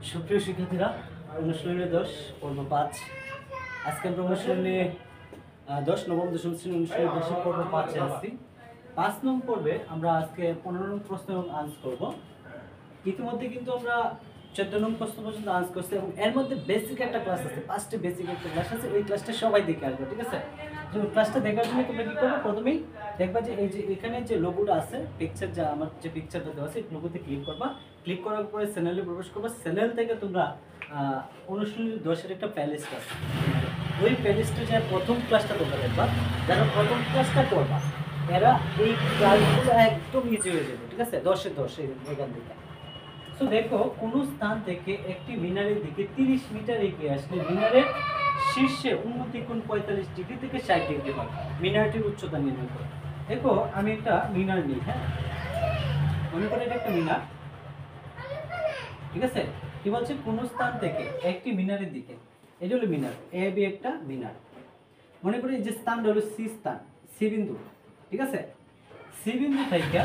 সুপ্রিয় শিক্ষার্থীরা, অনুশীলনী 10 পর্ব 5। আজকে আমরা অনুশীলনী 10 নবম দশম শ্রেণী অনুশীলনী 10 পর্ব 5-এ আছি। 5 নং পর্বে আমরা আজকে 15 নং প্রশ্ন এবং আনসার করব। ইতিমধ্যে কিন্তু আমরা 14 নং প্রশ্ন পর্যন্ত আনসার করছি এবং এর মধ্যে বেসিক একটা ক্লাস আছে, 5টি বেসিক একটা ক্লাস আছে। ওই ক্লাসটা সবাই দেখে আসবে, ঠিক আছে? তো ক্লাসটা দেখার জন্য তোমরা কি করবে, প্রথমেই দেখবা যে এই যে এখানে যে লোগোটা আছে, পিকচার, যা আমার যে পিকচারটা দেওয়া আছে, এই লোগোতে ক্লিক করবা। ক্লিক করার পরে চ্যানেলে প্রবেশ করবা। চ্যানেল থেকে তোমরা অনুশীলনী 10-এর একটা প্লেলিস্ট আছে, ওই প্লেলিস্টে যে প্রথম ক্লাসটা তোমরা দেখবা। যারা প্রথম ক্লাসটা করবা এরা এই ক্লাসগুলো একদম ইজি হয়ে যাবে, ঠিক আছে? 10-এ 10 এখান থেকে। তো দেখো, কোন স্থান থেকে একটি মিনারের দিকে 30 মিটার এগিয়ে আসলে মিনারের শীর্ষে উন্নতি কোণ 45 ডিগ্রি থেকে 60 ডিগ্রি হয়। মিনারটির উচ্চতা নির্ণয় করো। দেখো, আমি একটা মিনার নিই, হ্যাঁ, মনে করে এটা একটা মিনার, ঠিক আছে? কি বলছে, কোন স্থান থেকে একটি মিনারের দিকে, এটা হলো মিনার এ বি, একটা মিনার। মনে করি যে স্থানটা হলো সি স্থান, সি বিন্দু, ঠিক আছে? সি বিন্দু থেকে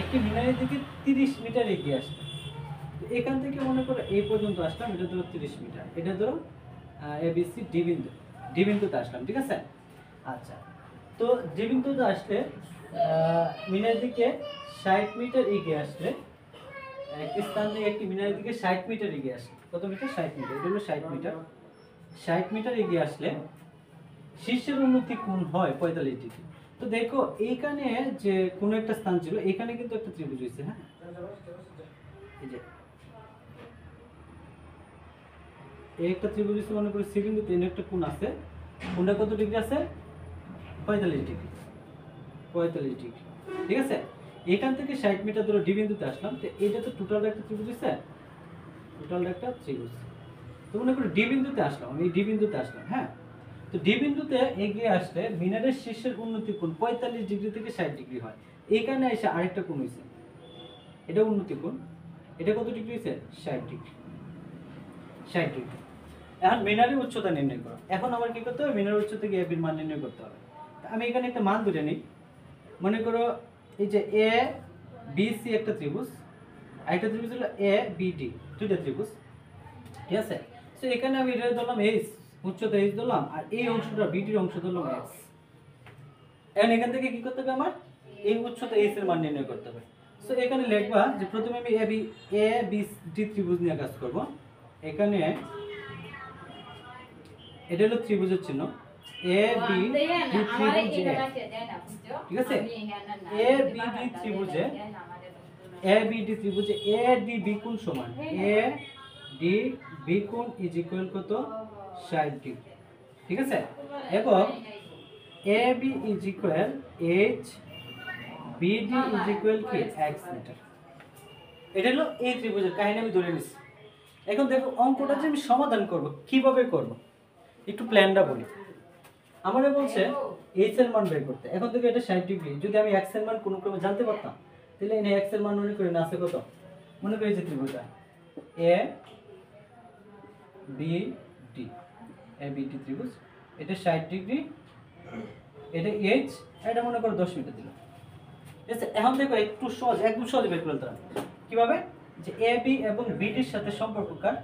একটি মিনারের দিকে 30 মিটার এগিয়ে আসবে। এখান থেকে মনে করো এই পর্যন্ত আসলাম, এটা ধরো 30 মিটার, এটা ধরো এবিসি ডি বিন্দু, ডি বিন্দুতে আসলাম, ঠিক আছে? আচ্ছা, তো ডি বিন্দুতে আসলে মিনারের দিকে 60 মিটার এগিয়ে আসলে, একটি স্থান থেকে একটি মিনারের দিকে 60 মিটার এগিয়ে আসলে, কত মিটার? 60 মিটার, এটা হলো 60 মিটার। 60 মিটার এগিয়ে আসলে শীর্ষের উন্নতি কোণ হয় 45 ডিগ্রি। তো দেখো, এইখানে যে কোনো একটা স্থান ছিল, এখানে কিন্তু একটা ত্রিভুজ হয়েছে, হ্যাঁ, এই যে এই একটা ত্রিভুজ হয়েছে, মনে করি সি বিন্দুতে এখানে একটা কোণ আছে। কোণটা কত ডিগ্রি আছে? 45 ডিগ্রি, 45 ডিগ্রি, ঠিক আছে? এখান থেকে 60 মিটার ধরে ডি বিন্দুতে আসলাম। তো এটা তো টোটাল একটা ত্রিভুজ হয়েছে, টোটাল একটা ত্রিভুজ। তো মনে করি ডি বিন্দুতে আসলাম, আমি ডি বিন্দুতে আসলাম, হ্যাঁ। তো ডি বিন্দুতে এগিয়ে আসলে মিনারের শীর্ষের উন্নতি কোণ 45 ডিগ্রি থেকে 60 ডিগ্রি হয়। এখানে এসে আরেকটা কোণ হয়েছে, এটা উন্নতি কোণ, এটা কত ডিগ্রি হয়েছে? 60 ডিগ্রি, 60 ডিগ্রি। এখন মিনারের উচ্চতা নির্ণয় করো। এখন আমার কি করতে হবে? মিনারের উচ্চতা কি এবির মান নির্ণয় করতে হবে। আমি এখানে একটা মান ধরে নিই, মনে করো এই যে এ বি সি একটা ত্রিভুজ, আর একটা ত্রিভুজ হলো এ বি ডি, দুইটা ত্রিভুজ, ঠিক আছে? তো এখানে আমি এটা ধরলাম এইচ, উচ্চতা এইচ ধরলাম, আর এই অংশটা বিডির অংশ ধরলাম এক্স। এখন এখান থেকে কি করতে হবে? আমার এই উচ্চতা এইচ এর মান নির্ণয় করতে হবে। সো এখানে লিখবা যে প্রথমে আমি এ বি ডি ত্রিভুজ নিয়ে কাজ করব। এখানে এটা হলো ত্রিভুজের চিহ্ন, এ বি ডি ত্রিভুজে, ঠিক আছে? এ বি ডি ত্রিভুজে, এ বি ডি ত্রিভুজে এ ডি বি কোণ সমান, এ ডি বি কোণ ইজ ইকুয়াল কত? 60 ডিগ্রি, ঠিক আছে? এবং A B is equal H, B D is equal কি? x metre. এটা হলো এই ত্রিভুজের কাহিনী, আমি ধরে নিছি। এখন দেখো, অঙ্কটা যে আমি সমাধান করব, কিভাবে করব একটু প্ল্যানটা বলি। আমারে বলছে এইচ এর মান বের করতে। এখন থেকে এটা 60 ডিগ্রি, যদি আমি x এর মান কোনো ক্রমে জানতে পারতাম, তাহলে এনে x এর মান মনে করে না আছে কত? মনে করি যে ত্রিভুজটা এ বি ডি, এ বি ডি ত্রিভুজ, এটা 60 ডিগ্রি, এটা এইচ, এটা মনে করো 10 মিটার দিলাম। ঠিক আছে? এখন দেখো, একটু সহজ, একদম সহজে বের করে দিলাম। কিভাবে? যে এ বি এবং বি ডির সাথে সম্পর্ক কার?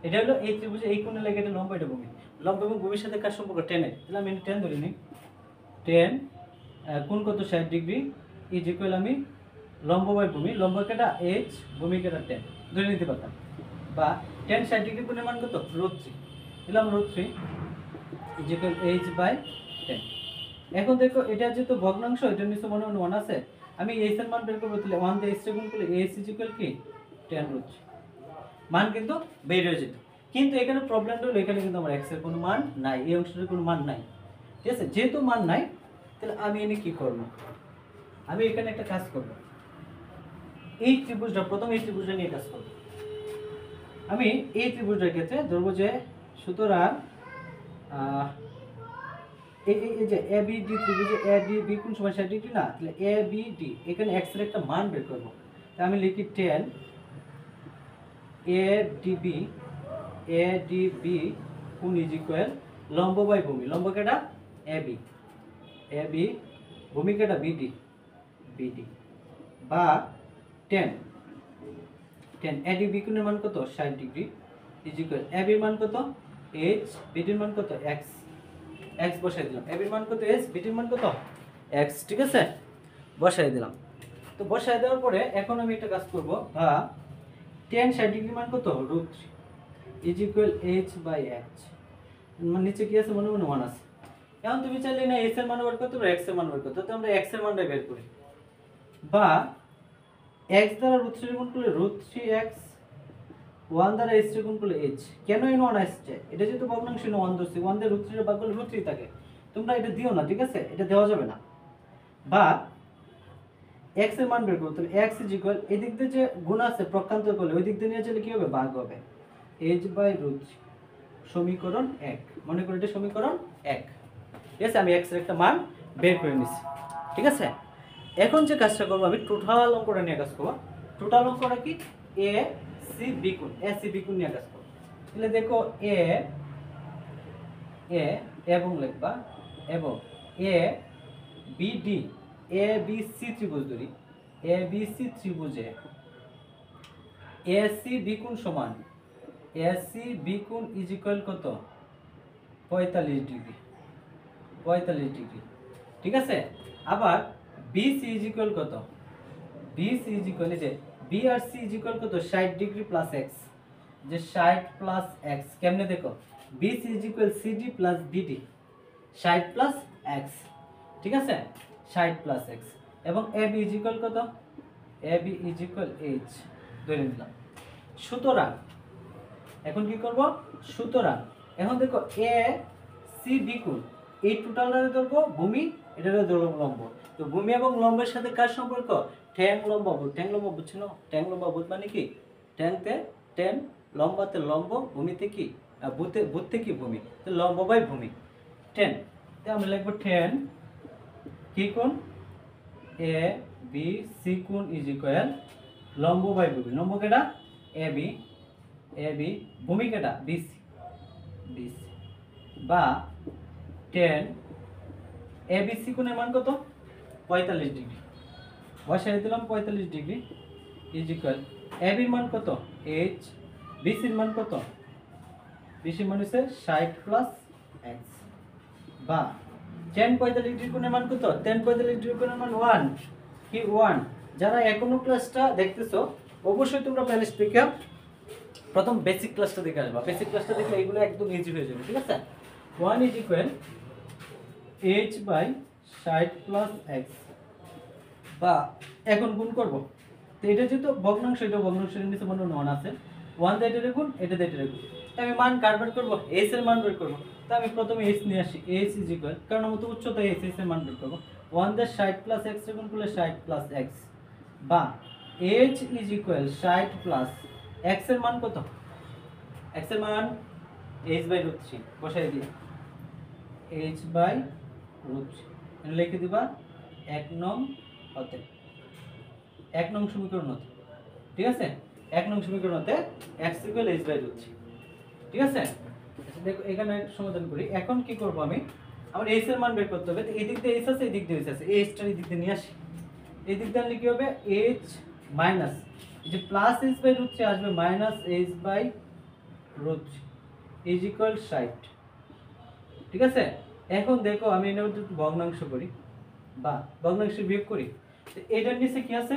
এটা হলো এই ত্রিভুজে এই কোণে লেগে এটা লম্ব, এটা ভূমি। লম্ব এবং ভূমির সাথে কার সম্পর্ক? tan এর। তাহলে আমি tan ধরে নিই। tan কোণ কত? 60 ডিগ্রি ইজ ইকুয়াল, আমি লম্ব বাই ভূমি, লম্ব কেটা h, ভূমি কেটা tan ধরে নিতে পারতাম। বা tan 60 ডিগ্রি কোণের মান কত? √3 দিলাম, √3 ইজ ইকুয়াল h বাই 10। এখন দেখো, এটা যেহেতু ভগ্নাংশ, এটা নিচে মনে মনে 1 আছে, আমি h এর মান বের করব। তাহলে 1 দিয়ে h গুণ করলে h ইজ ইকুয়াল কি? tan √3। মান কিন্তু বের হয়ে যেত। কিন্তু এখানে প্রবলেমটা হলো, এখানে কিন্তু আমার x এর কোনো মান নাই, এই অংশটার কোনো মান নাই, ঠিক আছে? যেহেতু মান নাই, তাহলে আমি এনে কি করব? আমি এখানে একটা কাজ করব, এই ত্রিভুজটা, প্রথম এই ত্রিভুজটা নিয়ে কাজ করব। আমি এই ত্রিভুজটার ক্ষেত্রে ধরবো যে, সুতরাং এই যে এ বি ডি ত্রিভুজে এ ডি বি কোণ সমান 60 ডিগ্রি না, তাহলে এ বি ডি, এখানে x এর একটা মান বের করব। তাই আমি লিখি tan A D B, A D B কোণ ইজ ইকুয়াল লম্ব বাই ভূমি, লম্ব কেটা? এ বি, ভূমি কেটা? বি ডি, বা tan 10 এডি বি কোণের মান কত 60 ডিগ্রি ইজ ইকুয়াল এ বির মান কত h বিটির মান কত x x বসাই দিলাম এ বির মান কত h বিটির মান কত x ঠিক আছে বসাই দিলাম তো বসাই দেওয়ার পরে এখন আমি একটা কাজ করব বা tan 60 ডিগ্রি মান কত √3 is equal h by h মানে নিচে কি আছে মনে মনে 1 আছে এখন তুমি চাইলে না h এর মান বের করতে বা x এর মান বের করতে তো আমরা x এর মানটা বের করি বা x দ্বারা √3 গুণ করলে √3x 1 দ্বারা h গুণ করলে h কেন এই 1 আসছে এটা যেহেতু ভগ্নাংশ 1 ধরছি 1 দিয়ে √3 এর ভাগ করলে √3 থাকে তোমরা এটা দিও না ঠিক আছে এটা দেওয়া যাবে না বা x এর মান বের করতে হবে x এদিক দিয়ে যে গুণ আছে প্রকান্তর করলে ওই দিক দিয়ে নিয়ে চলে কি হবে ভাগ হবে h বাই √3 সমীকরণ 1 মনে করি এটা সমীকরণ 1 ঠিক আছে আমি x এর একটা মান বের করে নিছি ঠিক আছে এখন যে কাজটা করব আমি টোটাল অঙ্কটা নিয়ে কাজ করব টোটাল অঙ্কটা কি a c b কোণ a c b কোণ নিয়ে কাজ করব তাহলে দেখো a এবং লিখবা এবং a b d a b c ত্রিভুজ ধরি a b c ত্রিভুজে a c b কোণ সমান a c b কোণ ইজ ইকুয়াল কত 45 ডিগ্রি 45 ডিগ্রি ঠিক আছে আবার BC ইজ ইকুয়াল কত BC ইজ ইকুয়াল যে B আর C ইজ ইকুয়াল কত 60 ডিগ্রি প্লাস x যে 60 প্লাস x কেমনে দেখো BC is equal CD plus BD 60 plus x ঠিক আছে 60 প্লাস x এবং AB ইজ ইকুয়াল কত AB ইজ ইকুয়াল h ধরে নিলাম সুতরাং এখন কি করব সুতরাং এখন দেখো A C B কোণ এই টোটালটা ধরবো ভূমি এটা ধরবো লম্ব তো ভূমি এবং লম্বের সাথে কার সম্পর্ক ট্যান লম্ব বুঝছো না ট্যান লম্ব বুঝ মানে কি ট্যানতে ট্যান লম্বাতে লম্ব ভূমিতে কি বুঝতে কি ভূমি তো লম্ব বাই ভূমি ট্যান তে আমরা লিখব ট্যান কি কোণ এ বি সি কোণ ইজ ইকুয়াল লম্ব বাই ভূমি লম্ব কেটা এ বি ভূমি কেটা বিসি বা tan ABC কোণের মান কত 45 ডিগ্রি বসাই দিলাম 45 ডিগ্রি ইজ ইকুয়াল AB এর মান কত h BC এর মান কত BC এর মান হচ্ছে 60 প্লাস x বা tan 45 ডিগ্রি কোণের মান কত tan 45 ডিগ্রি কোণের মান 1 কি 1 যারা এখনো ক্লাসটা দেখতেছো অবশ্যই তোমরা প্লেলিস্ট থেকে প্রথম বেসিক ক্লাসটা দেখে আসবা বেসিক ক্লাসটা দেখলে এগুলো একদম ইজি হয়ে যাবে ঠিক আছে 1 is equal h by 60 plus x বা এখন গুণ করব তো এটা যেহেতু ভগ্নাংশ এটা ভগ্নাংশের নিচে মনে 1 আছে 1 দিয়ে এটা গুণ এটা দিয়ে এটা গুণ আমি মান কার বের করব h এর মান বের করব তো আমি প্রথমে h নিয়ে আসি h ইজ ইকুয়াল কারণ আমাদের উচ্চতা h এর মান বের করব 1 দিয়ে 60 প্লাস x গুণ করলে 60 প্লাস x বা h is equal 60 plus x এর মান কত x এর মান h বাই √3 বসাই দিই h বাই √3 লিখে দিবা 1 নং হতে 1 নং সমীকরণ হতে ঠিক আছে 1 নং সমীকরণ হতে x ইকুয়াল h বাই √3 ঠিক আছে আচ্ছা দেখো এখানে সমাধান করি এখন কি করব আমি আমার h এর মান বের করতে হবে তো এই দিক দিয়ে h আছে এই দিক দিয়ে h আছে h টা এই দিক দিয়ে নিয়ে আসি এই দিক দিয়ে কি হবে h মাইনাস এই যে প্লাস h বাই √3 আসবে minus h by √3 is equal 60 ঠিক আছে এখন দেখো আমি এর মধ্যে ভগ্নাংশ করি বা ভগ্নাংশ বিয়োগ করি তো এটার নিচে কি আছে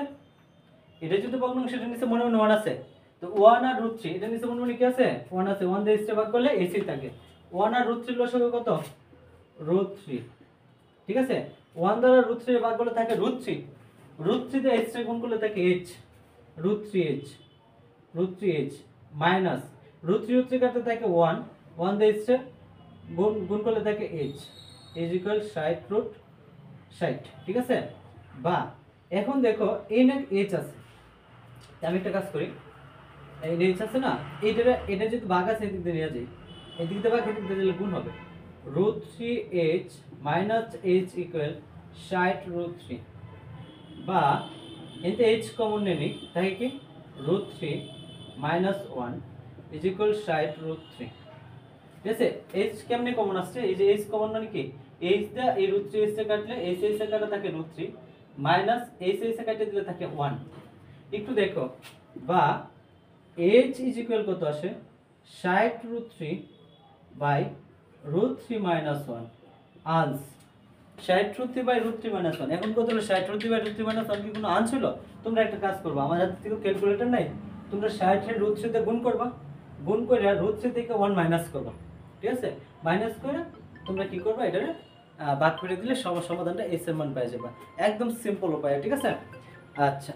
এটা যদি ভগ্নাংশ এটার নিচে মনে মনে 1 আছে তো 1 আর √3 এটার নিচে মনে মনে কি আছে 1 আছে 1 দিয়ে h ভাগ করলে h ই থাকে 1 আর √3 লসাগু কত √3 ঠিক আছে 1 দ্বারা √3 ভাগ করলে থাকে √3 দিয়ে h গুণ করলে থাকে h √3h মাইনাস √3 কাটতে থাকে 1 দিয়ে h গুণ করলে থাকে h ইজ ইকুয়াল 60 ঠিক আছে বা এখন দেখো এই না h আছে আমি একটা কাজ করি এই h আছে না এটা যদি ভাগ আছে এদিক দিয়ে নিয়ে যাই এদিক দিয়ে ভাগ এদিক দিয়ে দিলে গুণ হবে √3h h ইকুয়াল 60 √3 বা এতে h কমন নেই তাই কি √3 1 ইজ ইকুয়াল 60 ঠিক আছে h কেমনে কমন আসছে এই যে h কমন মানে কি h দা এই √3h তে কাটলে h এ কাটা থাকে √3 মাইনাস h এ কাটে দিলে থাকে 1 একটু দেখো বা এইচ ইজ ইকুয়াল কত আসে 60√3 by √3 minus 1 Anas 60√3 by √3 minus 1 এখন কত হলো 60√3 বাই √3 মাইনাস 1 কি কোনো আনস হলো? তোমরা একটা কাজ করবা, আমার হাতে থেকে ক্যালকুলেটর নাই, তোমরা 60 এর √3 তে গুণ করবা, গুণ করে √3 থেকে 1 মাইনাস করবা, ঠিক আছে? মাইনাস করে তোমরা কি করবা, এটারে ভাগ করে দিলে সমাধানটা এস এর মান পেয়ে যাবে। একদম সিম্পল উপায়, ঠিক আছে? আচ্ছা